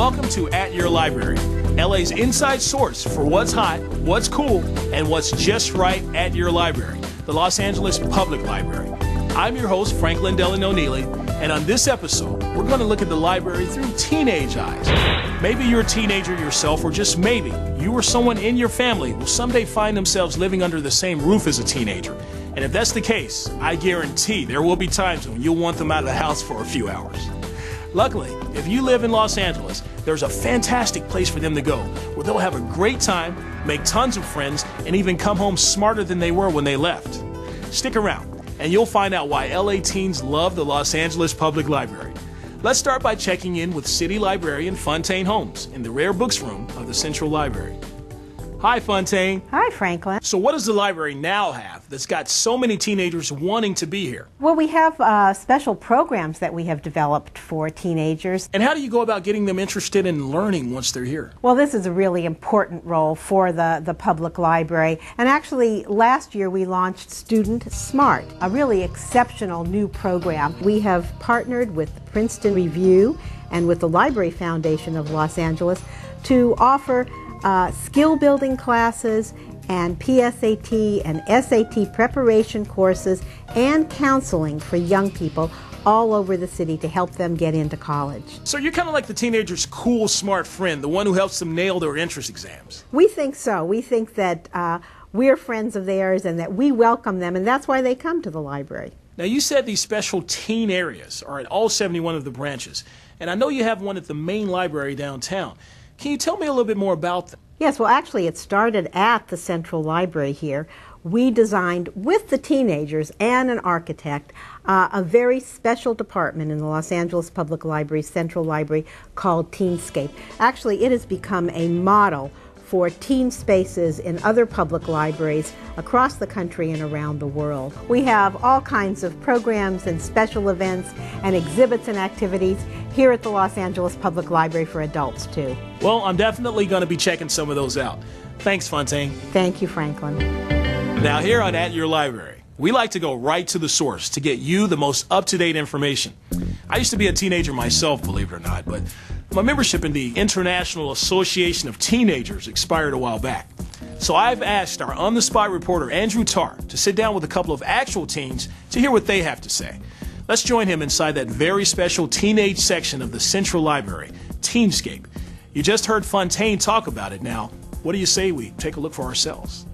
welcome to At Your Library, LA's inside source for what's hot, what's cool, and what's just right at your library, the Los Angeles Public Library. I'm your host, Franklin Delano Neely, and on this episode, we're going to look at the library through teenage eyes. Maybe you're a teenager yourself, or just maybe you or someone in your family will someday find themselves living under the same roof as a teenager. And if that's the case, I guarantee there will be times when you'll want them out of the house for a few hours. Luckily, if you live in Los Angeles, there's a fantastic place for them to go, where they'll have a great time, make tons of friends, and even come home smarter than they were when they left. Stick around, and you'll find out why LA teens love the Los Angeles Public Library. Let's start by checking in with City Librarian Fontaine Holmes in the Rare Books Room of the Central Library. Hi, Fontaine. Hi, Franklin. So what does the library now have that's got so many teenagers wanting to be here? Well, we have special programs that we have developed for teenagers. And how do you go about getting them interested in learning once they're here? Well, this is a really important role for the public library. And actually, last year we launched Student Smart, a really exceptional new program. We have partnered with the Princeton Review and with the Library Foundation of Los Angeles to offer skill building classes and PSAT and SAT preparation courses and counseling for young people all over the city to help them get into college. So you're kind of like the teenager's cool, smart friend, the one who helps them nail their entrance exams. We think so. We think that we're friends of theirs and that we welcome them, and that's why they come to the library. Now, you said these special teen areas are at all 71 of the branches, and I know you have one at the main library downtown. Can you tell me a little bit more about them? Yes, well, actually, it started at the Central Library here. We designed, with the teenagers and an architect, a very special department in the Los Angeles Public Library, Central Library, called Teenscape. Actually, it has become a model for teen spaces in other public libraries across the country and around the world. We have all kinds of programs and special events and exhibits and activities here at the Los Angeles Public Library for adults, too. Well, I'm definitely going to be checking some of those out. Thanks, Fontaine. Thank you, Franklin. Now, here on At Your Library, we like to go right to the source to get you the most up-to-date information. I used to be a teenager myself, believe it or not, but my membership in the International Association of Teenagers expired a while back. So I've asked our on-the-spot reporter, Andrew Tarr, to sit down with a couple of actual teens to hear what they have to say. Let's join him inside that very special teenage section of the Central Library, Teenscape. You just heard Fontaine talk about it. Now, what do you say we take a look for ourselves?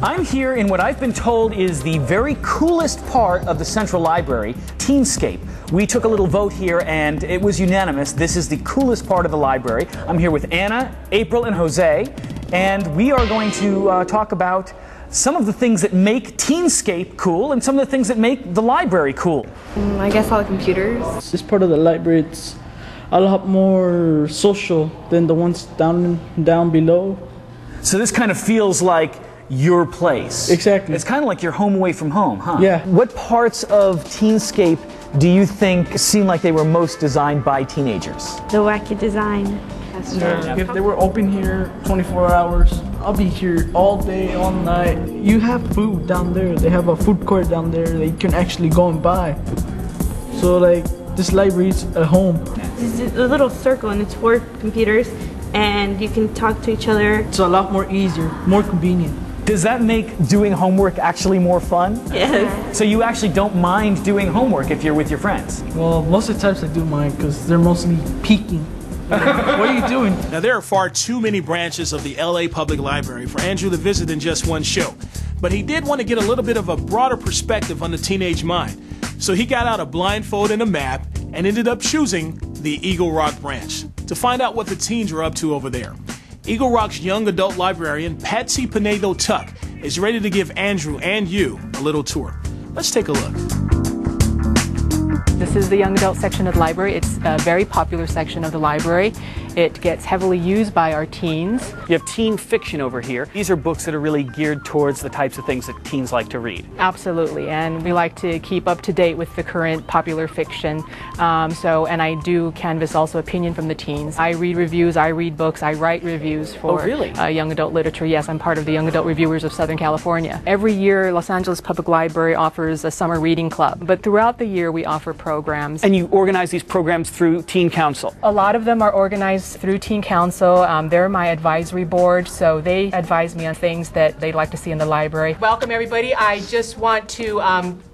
I'm here in what I've been told is the very coolest part of the Central Library, Teenscape. We took a little vote here and it was unanimous. This is the coolest part of the library. I'm here with Anna, April, and Jose, and we are going to talk about some of the things that make Teenscape cool and some of the things that make the library cool. I guess all the computers. This part of the library, it's a lot more social than the ones down below. So this kind of feels like your place. Exactly. It's kind of like your home away from home, huh? Yeah. What parts of Teenscape do you think seem like they were most designed by teenagers? The wacky design. Yeah. If they were open here 24 hours, I'll be here all day, all night. You have food down there. They have a food court down there that you can actually go and buy. So like, this library is a home. This is a little circle and it's 4 computers and you can talk to each other. It's a lot more easier, more convenient. Does that make doing homework actually more fun? Yes. So you actually don't mind doing homework if you're with your friends? Well, most of the times I do mine because they're mostly peeking. What are you doing? Now, there are far too many branches of the LA Public Library for Andrew to visit in just one show. But he did want to get a little bit of a broader perspective on the teenage mind. So he got out a blindfold and a map and ended up choosing the Eagle Rock branch to find out what the teens are up to over there. Eagle Rock's young adult librarian, Patsy Pinedo-Tuck, is ready to give Andrew and you a little tour. Let's take a look. This is the young adult section of the library. It's a very popular section of the library. It gets heavily used by our teens. You have teen fiction over here. These are books that are really geared towards the types of things that teens like to read. Absolutely, and we like to keep up to date with the current popular fiction. And I do canvass also opinion from the teens. I read reviews, I read books, I write reviews for young adult literature. Yes, I'm part of the Young Adult Reviewers of Southern California. Every year, Los Angeles Public Library offers a summer reading club, but throughout the year we offer programs. And you organize these programs through Teen Council? A lot of them are organized through Teen Council. They're my advisory board, so they advise me on things that they'd like to see in the library. Welcome everybody. I just want to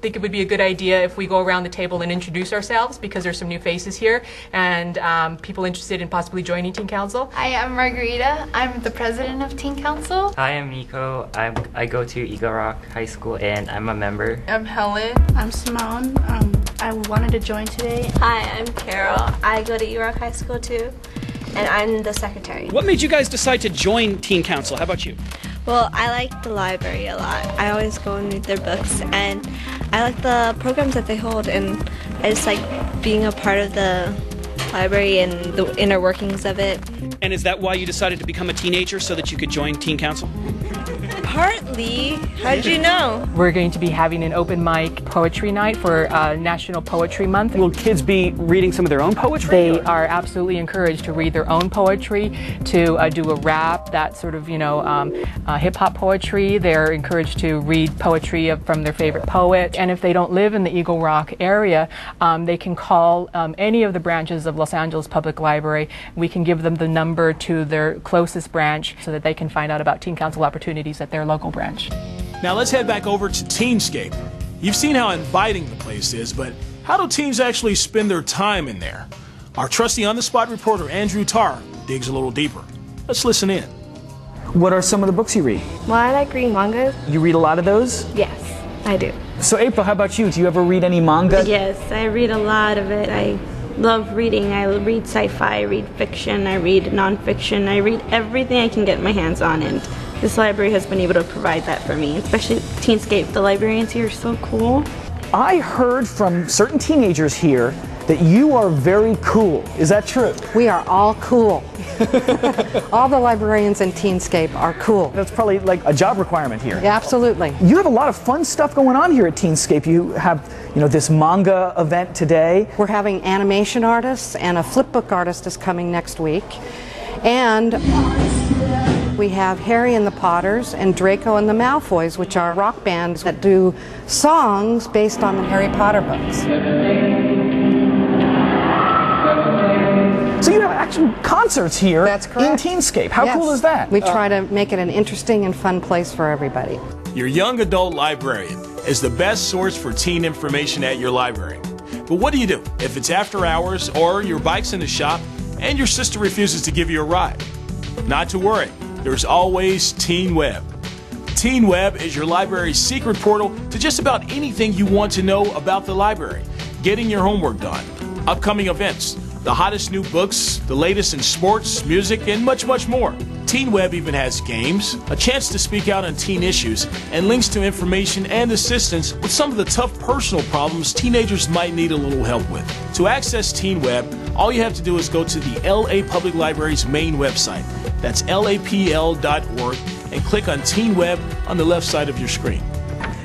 think it would be a good idea if we go around the table and introduce ourselves, because there's some new faces here and people interested in possibly joining Teen Council. Hi, I'm Margarita. I'm the president of Teen Council. Hi, I'm Nico. I go to Eagle Rock High School and I'm a member. I'm Helen. I'm Simone. I wanted to join today. Hi, I'm Carol. I go to Eagle Rock High School too, and I'm the secretary. What made you guys decide to join Teen Council? How about you? Well, I like the library a lot. I always go and read their books, and I like the programs that they hold, and I just like being a part of the library and the inner workings of it. And is that why you decided to become a teenager, so that you could join Teen Council? Partly. How did you know? We're going to be having an open mic poetry night for National Poetry Month. Will kids be reading some of their own poetry? They are absolutely encouraged to read their own poetry, to do a rap, that sort of, hip-hop poetry. They're encouraged to read poetry from their favorite poet. And if they don't live in the Eagle Rock area, they can call any of the branches of Los Angeles Public Library. We can give them the number to their closest branch so that they can find out about Teen Council opportunities at their local branch. Now let's head back over to Teenscape. You've seen how inviting the place is, but how do teens actually spend their time in there? Our trusty on-the-spot reporter Andrew Tarr digs a little deeper. Let's listen in. What are some of the books you read? Well, I like reading mangas. You read a lot of those? Yes, I do. So April, how about you? Do you ever read any manga? Yes, I read a lot of it. I love reading. I read sci-fi, I read fiction, I read nonfiction. I read everything I can get my hands on, and this library has been able to provide that for me, especially Teenscape. The librarians here are so cool. I heard from certain teenagers here that you are very cool. Is that true? We are all cool. All the librarians in Teenscape are cool. That's probably like a job requirement here. Yeah, absolutely. You have a lot of fun stuff going on here at Teenscape. You have, this manga event today. We're having animation artists, and a flipbook artist is coming next week. And we have Harry and the Potters and Draco and the Malfoys, which are rock bands that do songs based on the Harry Potter books. So you have actual concerts here. That's correct. In Teenscape. How cool is that? We try to make it an interesting and fun place for everybody. Your young adult librarian is the best source for teen information at your library. But what do you do if it's after hours or your bike's in the shop and your sister refuses to give you a ride? Not to worry. There's always Teen Web. Teen Web is your library's secret portal to just about anything you want to know about the library, getting your homework done, upcoming events, the hottest new books, the latest in sports, music, and much, much more. Teen Web even has games, a chance to speak out on teen issues, and links to information and assistance with some of the tough personal problems teenagers might need a little help with. To access Teen Web, all you have to do is go to the LA Public Library's main website. That's lapl.org, and click on Teen Web on the left side of your screen.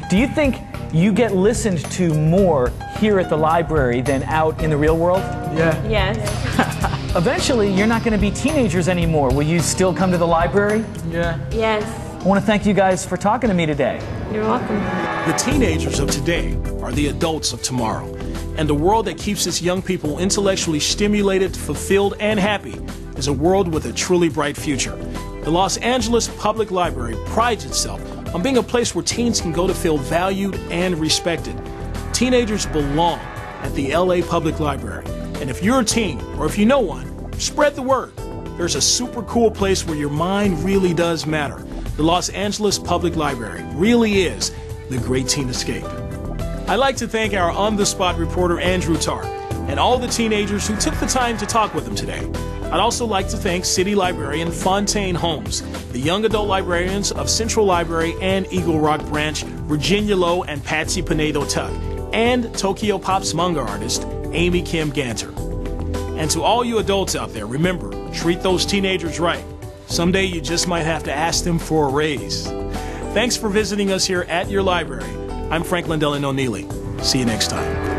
Do you think you get listened to more here at the library than out in the real world? Yeah. Yes. Eventually, you're not going to be teenagers anymore. Will you still come to the library? Yeah. Yes. I want to thank you guys for talking to me today. You're welcome. The teenagers of today are the adults of tomorrow. And the world that keeps its young people intellectually stimulated, fulfilled, and happy is a world with a truly bright future. The Los Angeles Public Library prides itself on being a place where teens can go to feel valued and respected. Teenagers belong at the LA Public Library. And if you're a teen, or if you know one, spread the word. There's a super cool place where your mind really does matter. The Los Angeles Public Library really is the great teen escape. I'd like to thank our on-the-spot reporter Andrew Tarr and all the teenagers who took the time to talk with him today. I'd also like to thank City Librarian Fontaine Holmes, the young adult librarians of Central Library and Eagle Rock Branch, Virginia Lowe and Patsy Pinedo Tuck, and Tokyo Pop's manga artist, Amy Kim Ganter. And to all you adults out there, remember, treat those teenagers right. Someday you just might have to ask them for a raise. Thanks for visiting us here at your library. I'm Franklin Delano Neely. See you next time.